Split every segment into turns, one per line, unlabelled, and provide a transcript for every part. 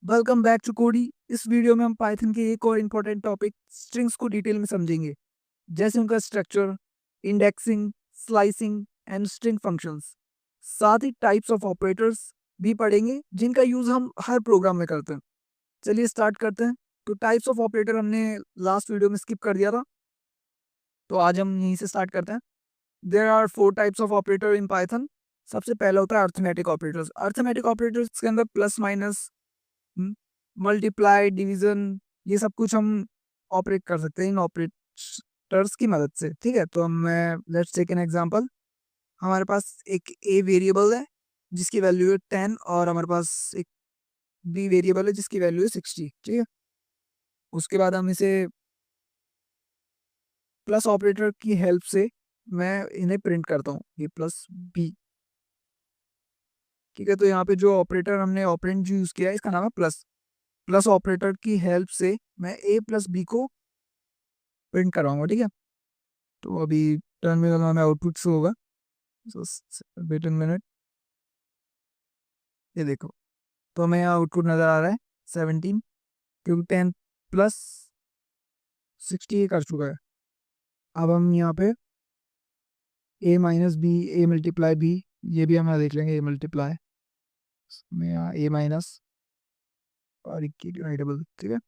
Welcome back to कोडी। इस video में हम पाइथन के एक और इम्पोर्टेंट टॉपिक स्ट्रिंग्स को डिटेल में समझेंगे, जैसे उनका structure, indexing, slicing and string functions. साथ ही टाइप्स ऑफ ऑपरेटर्स भी पढ़ेंगे जिनका यूज हम हर प्रोग्राम में करते हैं। चलिए स्टार्ट करते हैं। तो टाइप्स ऑफ ऑपरेटर हमने लास्ट वीडियो में स्किप कर दिया था, तो आज हम यहीं से स्टार्ट करते हैं। There are 4 types of operator in Python. सबसे पहला होता है अर्थमेटिक ऑपरेटर्स। अर्थमेटिक ऑपरेटर्स के अंदर प्लस माइनस, मल्टीप्लाई, डिवीजन, ये सब कुछ हम ऑपरेट कर सकते हैं इन ऑपरेटर्स की मदद से। ठीक है, तो मैं लेट्स टेक एन एग्जांपल। हमारे पास एक ए वेरिएबल है जिसकी वैल्यू है 10 और हमारे पास एक बी वेरिएबल है जिसकी वैल्यू है 60। ठीक है, उसके बाद हम इसे प्लस ऑपरेटर की हेल्प से मैं इन्हें प्रिंट करता हूँ, ये प्लस बी। ठीक है, तो यहाँ पे जो ऑपरेटर हमने ऑपरेंड यूज किया है इसका नाम है प्लस। प्लस ऑपरेटर की हेल्प से मैं ए प्लस बी को प्रिंट करवाऊंगा। ठीक है, तो अभी टर्मिनल में आउटपुट शो होगा। सो वेट एन मिनट, ये देखो, तो हमें यहाँ आउटपुट नज़र आ रहा है 17, क्योंकि 10 प्लस 60 कर चुका है। अब हम यहाँ पे ए minus B, A multiply B, ये भी हम यहाँ देख लेंगे। ए मल्टीप्लाई में यहाँ ए माइनस और इक्की डिवाइडेबल। ठीक है,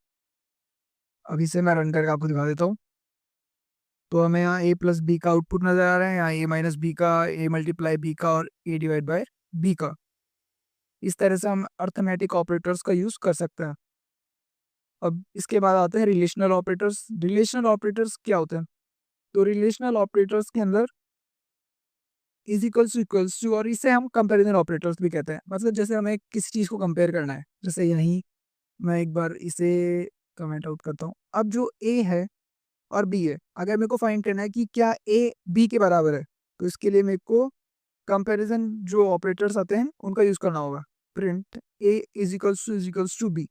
अभी से मैं रन करके आपको दिखा देता हूँ। तो हमें यहाँ ए प्लस बी का आउटपुट नज़र आ रहा है, यहाँ ए माइनस बी का, ए मल्टीप्लाई बी का और ए डिवाइड बाय बी का। इस तरह से हम अर्थमेटिक ऑपरेटर्स का यूज़ कर सकते हैं। अब इसके बाद आते हैं रिलेशनल ऑपरेटर्स। रिलेशनल ऑपरेटर्स क्या होते हैं? तो रिलेशनल ऑपरेटर्स के अंदर इक्वल्स टू, और इसे हम कंपैरिजन ऑपरेटर्स भी कहते हैं। मतलब जैसे हमें किसी चीज़ को कंपेयर करना है, जैसे यहीं मैं एक बार इसे कमेंट आउट करता हूँ। अब जो ए है और बी है, अगर मेरे को फाइंड करना है कि क्या ए बी के बराबर है, तो इसके लिए मेरे को कंपैरिजन जो ऑपरेटर्स आते हैं उनका यूज़ करना होगा। Print A is equals to B.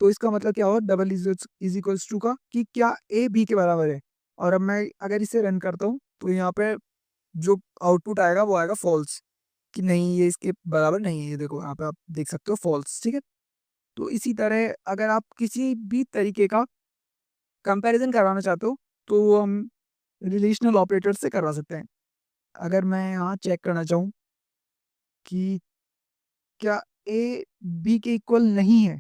तो इसका मतलब क्या होगा, डबल इज इक्वल्स टू का कि क्या ए बी के बराबर है। और अब मैं अगर इसे रन करता हूँ तो यहाँ पे जो आउटपुट आएगा वो आएगा फॉल्स, कि नहीं ये इसके बराबर नहीं है। ये देखो यहाँ पे आप देख सकते हो फॉल्स। ठीक है, तो इसी तरह अगर आप किसी भी तरीके का कंपैरिजन करवाना चाहते हो तो वो हम रिलेशनल ऑपरेटर से करवा सकते हैं। अगर मैं यहाँ चेक करना चाहूँ कि क्या ए बी के इक्वल नहीं है,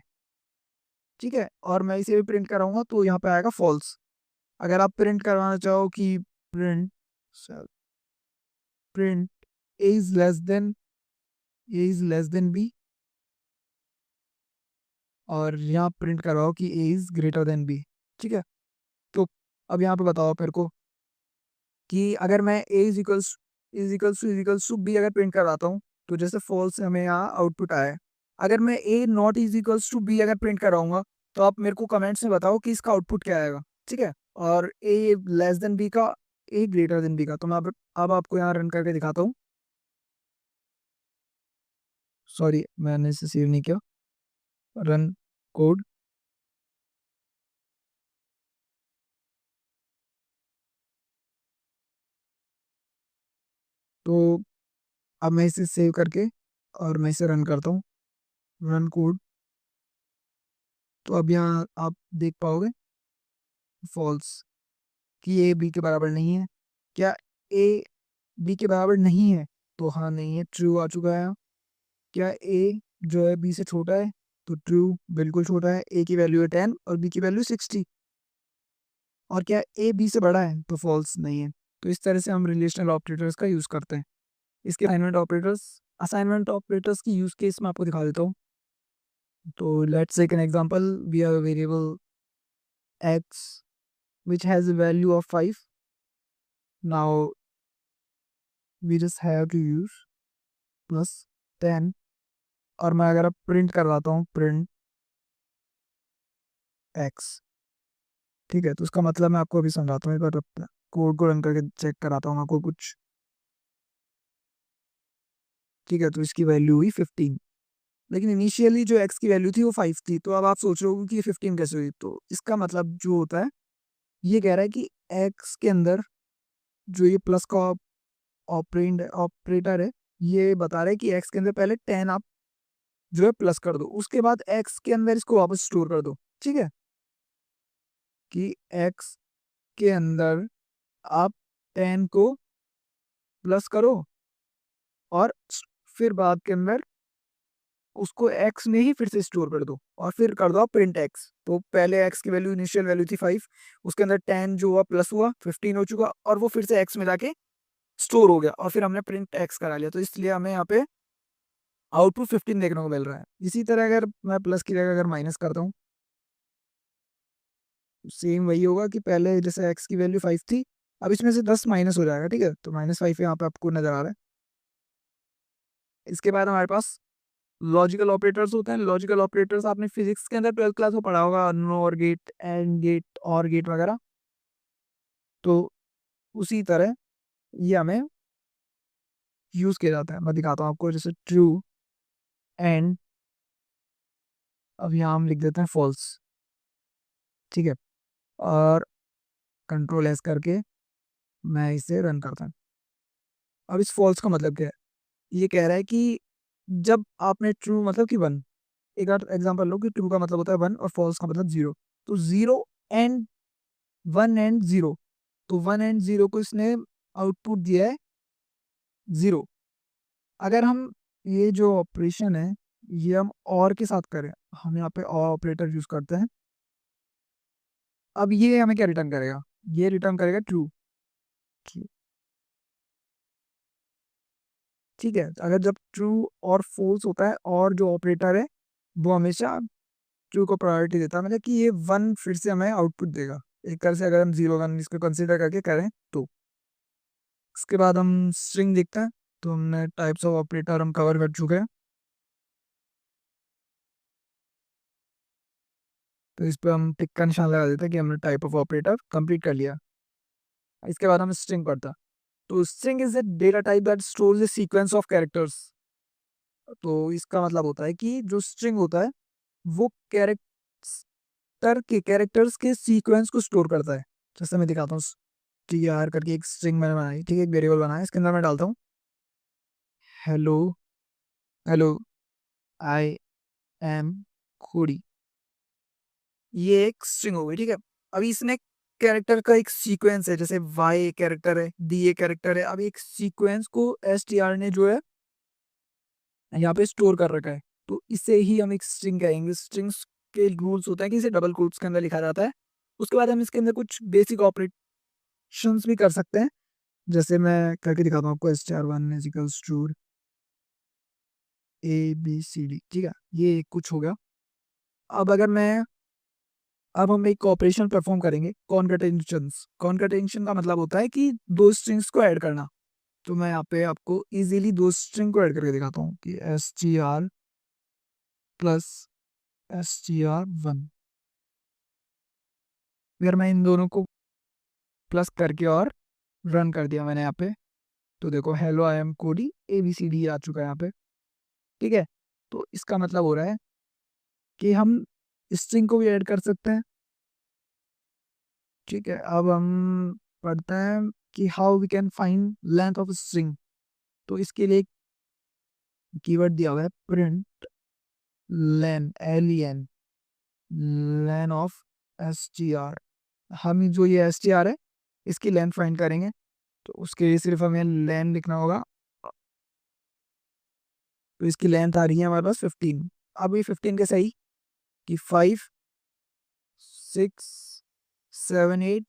ठीक है, और मैं इसे भी प्रिंट कराऊंगा तो यहाँ पे आएगा फॉल्स। अगर आप प्रिंट करवाना चाहो कि print print A is less than B, और यहाँ प्रिंट करवाओ कि A is greater than B. ठीक है, तो अब यहाँ पे बताओ मेरे को कि अगर मैं ए इज इक्वल्स टू बी अगर प्रिंट करवाता हूँ तो जैसे फॉल्स हमें यहाँ आउटपुट आया है। अगर मैं A not is equals to B अगर प्रिंट कराऊंगा तो आप मेरे को कमेंट्स में बताओ कि इसका आउटपुट क्या आएगा। ठीक है, और ए लेस देन बी का, ए ग्रेटर देन बी का। तो मैं अब आपको यहाँ रन करके दिखाता हूँ। सॉरी, मैंने इसे सेव नहीं किया। Run code. तो अब मैं इसे सेव करके और मैं इसे रन करता हूँ। Run code. तो अब यहाँ आप देख पाओगे फॉल्स, कि ए बी के बराबर नहीं है। क्या ए बी के बराबर नहीं है? तो हाँ नहीं है, ट्रू आ चुका है यहाँ। क्या ए जो है बी से छोटा है? तो ट्रू, बिल्कुल छोटा है। ए की वैल्यू है 10 और बी की वैल्यू 60। और क्या ए बी से बड़ा है? तो फॉल्स नहीं है। तो इस तरह से हम रिलेशनल ऑपरेटर्स का यूज़ करते हैं। इसके असाइनमेंट ऑपरेटर्स की यूज़ केस मैं आपको दिखा देता हूँ। तो let's take an example. We have a variable x which has a value of 5. Now we just have to use plus 10। और मैं अगर अब प्रिंट करवाता हूँ प्रिंट x, ठीक है, तो उसका मतलब मैं आपको अभी समझाता हूँ। एक बार कोड को रन करके चेक कराता हूँ आपको कुछ। ठीक है, तो इसकी वैल्यू हुई 15, लेकिन इनिशियली जो x की वैल्यू थी वो 5 थी। तो अब आप सोच रहे हो कि ये 15 कैसे हुई। तो इसका मतलब जो होता है, ये कह रहा है कि x के अंदर जो ये प्लस का ऑपरेटर है, ये बता रहा है कि x के अंदर पहले 10 आप जो है प्लस कर दो, उसके बाद x के अंदर इसको वापस स्टोर कर दो। ठीक है, कि x के अंदर आप 10 को प्लस करो और फिर बाद के अंदर उसको x में ही फिर से स्टोर कर दो और फिर कर दो आप प्रिंट x। तो पहले x की वैल्यू इनिशियल वैल्यू थी 5, उसके अंदर 10 जो हुआ प्लस हुआ 15 हो चुका और वो फिर से x में जाके स्टोर हो गया और फिर हमने प्रिंट x करा लिया। तो इसलिए हमें यहाँ पे आउटपुट 15 देखने को मिल रहा है। इसी तरह अगर मैं प्लस की जगह अगर माइनस करता हूँ, सेम वही होगा कि पहले जैसे x की वैल्यू 5 थी, अब इसमें से 10 माइनस हो जाएगा। ठीक है, तो -5 यहाँ पे आपको नजर आ रहा है। इसके बाद हमारे पास लॉजिकल ऑपरेटर्स होते हैं। लॉजिकल ऑपरेटर्स आपने फिजिक्स के अंदर 12th क्लास में पढ़ा होगा, नॉर गेट, एंड गेट, और गेट वगैरह। तो उसी तरह ये हमें यूज किया जाता है। मैं दिखाता हूँ आपको, जैसे ट्रू एंड, अब यहाँ हम लिख देते हैं फॉल्स। ठीक है, और कंट्रोल एस करके मैं इसे रन करता हूँ। अब इस फॉल्स का मतलब क्या है? ये कह रहा है कि जब आपने ट्रू मतलब कि 1, एक और एग्जांपल लो कि ट्रू का मतलब होता है 1 और फॉल्स का मतलब 0। तो 0 एंड 1 एंड 0, तो 1 एंड 0 को इसने आउटपुट दिया है 0। अगर हम ये जो ऑपरेशन है ये हम और के साथ करें, हम यहाँ पे और ऑपरेटर यूज करते हैं। अब ये हमें क्या रिटर्न करेगा? ये रिटर्न करेगा ट्रू। ठीक है, अगर जब ट्रू और फोल्स होता है और जो ऑपरेटर है वो हमेशा ट्रू को प्रायोरिटी देता है, मतलब कि ये 1 फिर से हमें आउटपुट देगा। एक तरह से अगर हम 0 1 इसको कंसिडर करके करें तो। इसके बाद हम स्ट्रिंग देखते हैं। तो हमने टाइप्स ऑफ ऑपरेटर हम कवर कर चुके हैं, तो इस पर हम टिक का निशान लगा देते हैं कि हमने टाइप ऑफ ऑपरेटर कंप्लीट कर लिया। इसके बाद हम स्ट्रिंग पढ़ता। तो string is a data type that stores A sequence of characters. तो इसका मतलब होता है कि जो स्ट्रिंग होता है वो कैरेक्टर्स के सीक्वेंस को स्टोर करता है। जैसे मैं दिखाता हूँ, टी आर करके एक स्ट्रिंग मैंने बनाई। ठीक है, एक वेरिएबल बनाया, इसके अंदर मैं डालता हूँ हेलो, हेलो आई एम कोडी। ये एक स्ट्रिंग हो गई। ठीक है, अभी इसने कैरेक्टर का एक सीक्वेंस है, जैसे वाई कैरेक्टर है, डी ए कैरेक्टर है। अब एक सीक्वेंस को एस टी आर ने जो है यहाँ पे स्टोर कर रखा है, तो इसे ही हम एक स्ट्रिंग कहेंगे। स्ट्रिंग्स के रूल्स होते हैं कि इसे डबल कोट्स के अंदर लिखा जाता है। उसके बाद हम इसके अंदर कुछ बेसिक ऑपरेशंस भी कर सकते हैं, जैसे मैं करके दिखाता हूँ आपको। str1 is equals to A B C D. ठीक है, ये कुछ हो गया। अब अगर मैं अब हम एक ऑपरेशन परफॉर्म करेंगे, कॉन्कैटेनेशन। कॉन्कैटेनेशन का मतलब होता है कि दो स्ट्रिंग्स को ऐड करना। तो मैं यहाँ पे आपको इजीली दो स्ट्रिंग को ऐड करके दिखाता हूँ कि S T are plus str1। अगर मैं इन दोनों को प्लस करके और रन कर दिया मैंने यहाँ पे, तो देखो हेलो आई एम कोडी ए बी सी डी आ चुका है यहाँ पे। ठीक है, तो इसका मतलब हो रहा है कि हम स्ट्रिंग को भी ऐड कर सकते हैं। ठीक है, अब हम पढ़ते हैं कि how we can find length of string. तो इसके लिए कीवर्ड दिया हुआ है print len, LEN, len of STR। हम जो ये STR है इसकी लेंथ फाइंड करेंगे, तो उसके लिए सिर्फ हमें लेन लिखना होगा। तो इसकी लेंथ आ रही है हमारे पास 15। अब ये 15 के सही कि 5 6 7 8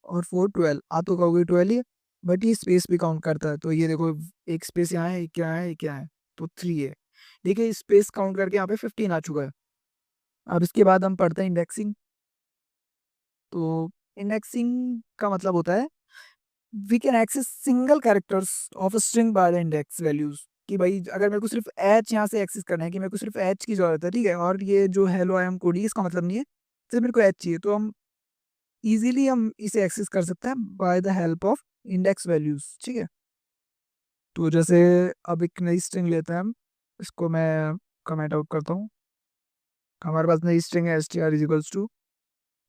और 4 12 आ तो कहोगे 12 ही है, बट ये स्पेस भी काउंट करता है। तो ये देखो, एक स्पेस यहाँ है, एक क्या है, एक क्या है, तो 3 है। देखिए स्पेस काउंट करके यहाँ पे 15 आ चुका है। अब इसके बाद हम पढ़ते हैं इंडेक्सिंग। तो इंडेक्सिंग का मतलब होता है we can access single characters of a string by the index values. कि भाई अगर मेरे को सिर्फ एच यहाँ से एक्सेस करना है, कि मेरे को सिर्फ एच की जरूरत है, ठीक है, और ये जो हेलो आई एम कोडी इसका मतलब नहीं है, सिर्फ मेरे को एच चाहिए, तो हम इजीली हम इसे एक्सेस कर सकते हैं by the help of index values. ठीक है, तो जैसे अब एक नई स्ट्रिंग लेते हैं हम, इसको मैं कमेंट आउट करता हूँ। हमारे पास नई स्ट्रिंग है str इज इक्वल्स टू,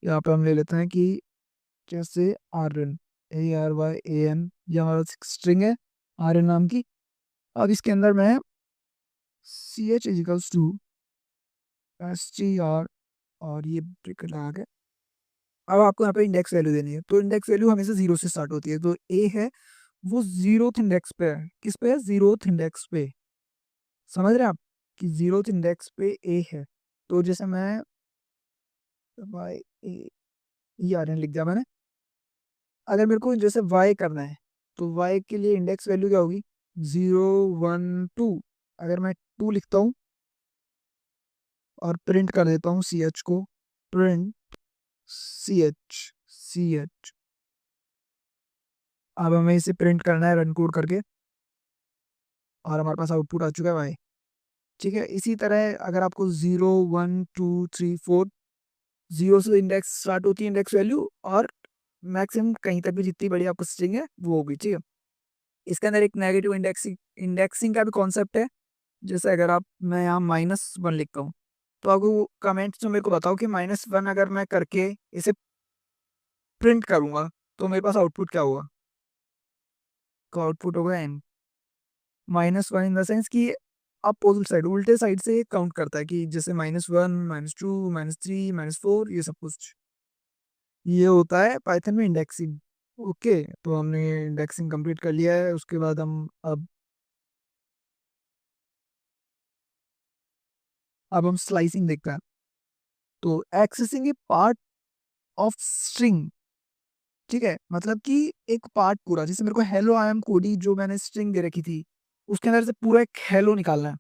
यहाँ पे हम ले लेते हैं कि जैसे आर एन, ARYAN, ये हमारा स्ट्रिंग है आर एन नाम की। अब इसके अंदर मैं C H equals to S T R, और ये ब्रैकेट लगा के अब आपको यहाँ पे इंडेक्स वैल्यू देनी है। तो इंडेक्स वैल्यू हमेशा जीरो से स्टार्ट होती है। तो ए है वो जीरोथ इंडेक्स पे है। किस पे है? जीरोथ इंडेक्स पे। समझ रहे हैं आप कि जीरोथ इंडेक्स पे ए है। तो जैसे मैं वाई ए ई आर एन लिख दिया मैंने। अगर मेरे को जैसे वाई करना है तो वाई के लिए इंडेक्स वैल्यू क्या होगी? 0 1 2। अगर मैं 2 लिखता हूँ और प्रिंट कर देता हूँ सी एच को, प्रिंट सी एच। अब हमें इसे प्रिंट करना है रन कोड करके, और हमारे पास आउटपुट आ चुका है वाई। ठीक है, इसी तरह अगर आपको 0 1 2 3 4 जीरो से इंडेक्स स्टार्ट होती है इंडेक्स वैल्यू, और मैक्सिमम कहीं तक भी जितनी बड़ी आपको स्ट्रिंग है वो होगी। ठीक है, इसके अंदर एक नेगेटिव इंडेक्सिंग इंडेक्सिंग का भी कॉन्सेप्ट है। जैसे अगर आप मैं यहाँ -1 लिखता हूँ, तो आपको कमेंट्स में मेरे को बताओ कि -1 अगर मैं करके इसे प्रिंट करूंगा तो मेरे पास आउटपुट क्या होगा? तो आउटपुट होगा n -1, इन द सेंस कि अपोजिट साइड, उल्टे साइड से काउंट करता है कि जैसे -1 -2 -3 -4 ये सब कुछ। ये होता है पाइथन में इंडेक्सिंग। ओके, तो हमने इंडेक्सिंग कंप्लीट कर लिया है। उसके बाद अब हम स्लाइसिंग देखते हैं। तो accessing A part of string. ठीक है, मतलब कि एक पार्ट पूरा, जैसे मेरे को हेलो आई एम कोडी जो मैंने स्ट्रिंग दे रखी थी, उसके अंदर से पूरा एक हेलो निकालना है।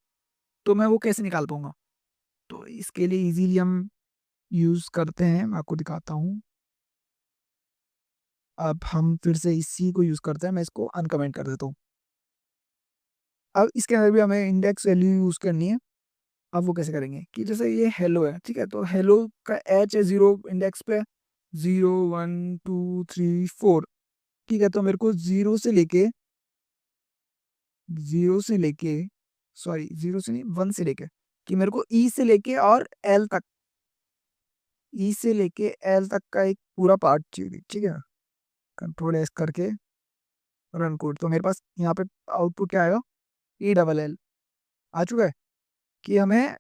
तो मैं वो कैसे निकाल पाऊंगा? तो इसके लिए इजीली हम यूज करते हैं, मैं आपको दिखाता हूँ। अब हम फिर से इसी को यूज करते हैं, मैं इसको अनकमेंट कर देता हूँ। अब इसके अंदर भी हमें इंडेक्स वैल्यू यूज करनी है। अब वो कैसे करेंगे कि जैसे ये हेलो है, ठीक है, तो हेलो का एच है 0 इंडेक्स पे, 0 1 2 3 4। ठीक है, तो मेरे को जीरो से लेके सॉरी, जीरो से नहीं, 1 से लेके, कि मेरे को ई से लेके और एल तक, ई से लेके एल तक का एक पूरा पार्ट चाहिए। ठीक है, कंट्रोल एस करके रन कोड, तो मेरे पास यहाँ पे आउटपुट क्या आएगा? ई डबल एल आ चुका है। कि हमें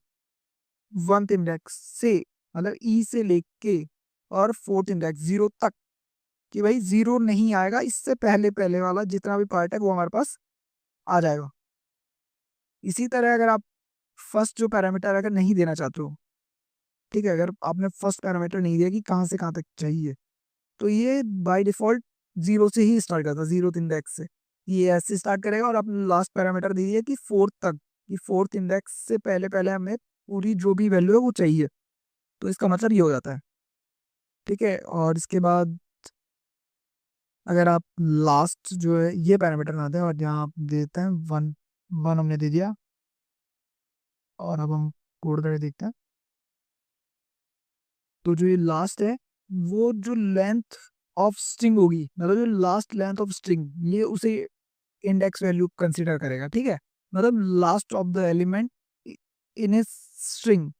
1th इंडेक्स से, मतलब ई से लेके और 4th इंडेक्स 0 तक, कि भाई 0 नहीं आएगा, इससे पहले पहले वाला जितना भी पार्ट है वो हमारे पास आ जाएगा। इसी तरह अगर आप फर्स्ट जो पैरामीटर अगर नहीं देना चाहते हो, ठीक है, अगर आपने फर्स्ट पैरामीटर नहीं दिया कि कहाँ से कहाँ तक चाहिए, तो ये बाय डिफॉल्ट 0 से ही स्टार्ट करता है, 0th इंडेक्स से। ये ऐसे स्टार्ट करेगा, और आपने लास्ट पैरामीटर दे दिया कि 4th तक, कि 4th इंडेक्स से पहले पहले हमें पूरी जो भी वैल्यू है वो चाहिए। तो इसका मतलब ये हो जाता है। ठीक है, और इसके बाद अगर आप लास्ट जो है ये पैरामीटर बनाते हैं, और यहाँ आप देते हैं 1, 1 हमने दे दिया। और अब हम कोड करके देखते हैं। तो जो ये लास्ट है, वो जो लेंथ ऑफ स्ट्रिंग होगी, मतलब जो लास्ट लेंथ ऑफ स्ट्रिंग, ये उसे इंडेक्स वैल्यू कंसीडर करेगा। ठीक है, मतलब last of the element in a string.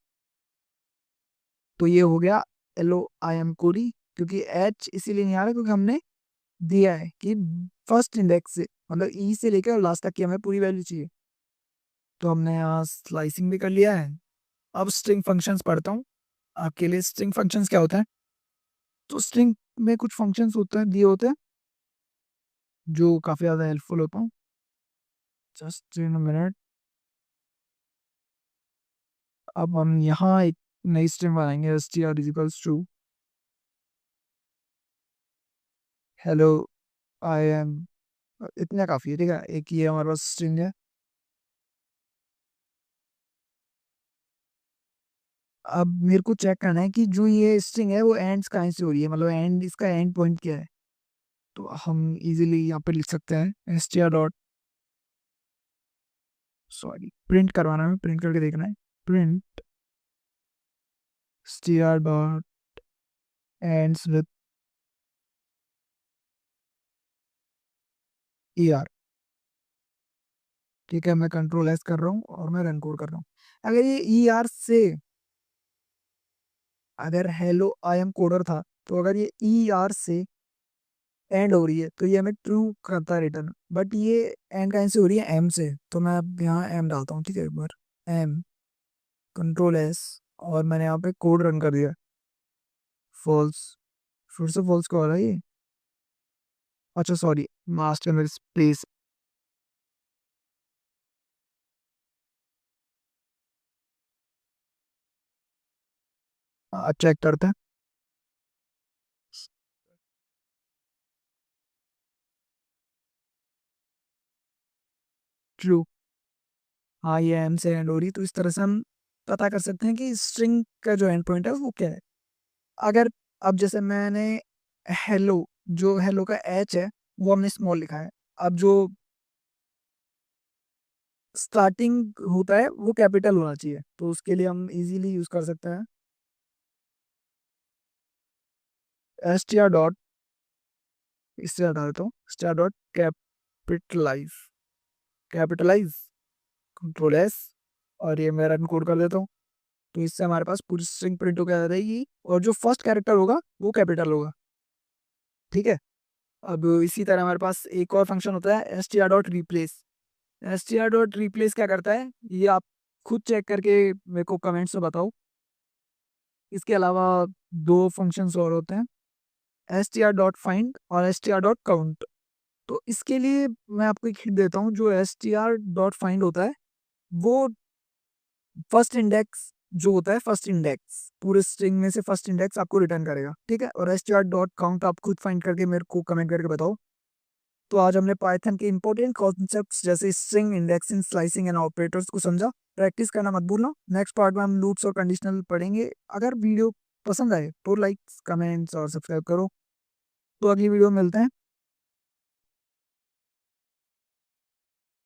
तो ये हो गया एल ओ आई एम कोडी, क्योंकि एच इसीलिए नहीं आ रहा क्योंकि हमने दिया है कि फर्स्ट इंडेक्स से, मतलब ई से लेकर लास्ट तक की हमें पूरी वैल्यू चाहिए। तो हमने यहाँ स्लाइसिंग भी कर लिया है। अब स्ट्रिंग फंक्शंस पढ़ता हूँ आपके लिए। स्ट्रिंग फंक्शंस क्या होता है? तो स्ट्रिंग में कुछ फंक्शंस होते हैं, दिए होते हैं, जो काफ़ी ज़्यादा हेल्पफुल होता हूँ। Just in a minute. अब हम यहाँ एक नई स्ट्रिंग बनाएंगे, S T R equals to hello I am. इतना काफ़ी है। ठीक है, एक ये हमारे पास स्ट्रिंग है। अब मेरे को चेक करना है कि जो ये स्ट्रिंग है वो एंड्स कहाँ से हो रही है, मतलब एंड, इसका एंड पॉइंट क्या है। तो हम इजीली यहाँ पे लिख सकते हैं S T R dot, sorry, print करवाना है, प्रिंट करके देखना है। Print S T R dot ends with E R. ठीक है, मैं कंट्रोल एस कर रहा हूँ और मैं रन कोड कर रहा हूँ। अगर ये ई आर से, अगर हेलो आई एम कोडर था, तो अगर ये ई आर से एंड हो रही है तो ये हमें ट्रू करता है रिटर्न। बट ये एंड कहीं से हो रही है? एम से। तो मैं अब यहाँ एम डालता हूँ। ठीक है, एक बार एम कंट्रोल एस और मैंने यहाँ पे कोड रन कर दिया, फॉल्स, फिर से फॉल्स क्यों आ रहा है ये? अच्छा सॉरी, मास्टर में प्लेस। चेक करते हैं। ट्रू, हाँ ये एम से एंड हो रही, तो इस तरह से हम पता कर सकते हैं कि स्ट्रिंग का जो एंड पॉइंट है वो क्या है। अगर अब जैसे मैंने हेलो, जो हेलो का एच है वो हमने स्मॉल लिखा है, अब जो स्टार्टिंग होता है वो कैपिटल होना चाहिए, तो उसके लिए हम इजीली यूज कर सकते हैं एस टी आर डॉट, इससे हटा देता हूँ, star dot capitalize, capitalize control S, और ये मैं रन कोड कर देता हूँ। तो इससे हमारे पास पूरी स्ट्रिंग प्रिंट होकर आ रहेगी और जो फर्स्ट कैरेक्टर होगा वो कैपिटल होगा। ठीक है, अब इसी तरह हमारे पास एक और फंक्शन होता है S T R dot replace. S T R dot replace क्या करता है ये आप खुद चेक करके मेरे को कमेंट्स में बताओ। इसके अलावा दो फंक्शंस और होते हैं, S T R dot find और S T R dot count. तो इसके लिए मैं आपको एक हिंट देता हूँ, जो S T R dot find होता है वो फर्स्ट इंडेक्स जो होता है, फर्स्ट इंडेक्स पूरे स्ट्रिंग में से फर्स्ट इंडेक्स आपको रिटर्न करेगा। ठीक है, और S T R dot count आप खुद फाइंड करके मेरे को कमेंट करके बताओ। तो आज हमने पाइथन के इंपॉर्टेंट कॉन्सेप्ट्स जैसे string indexing slicing and operators को समझा। प्रैक्टिस करना मत भूलना, नेक्स्ट पार्ट में हम लूप्स और कंडीशनल पढ़ेंगे। अगर वीडियो पसंद आए तो लाइक कमेंट्स और सब्सक्राइब करो। तो अगली वीडियो में मिलते हैं।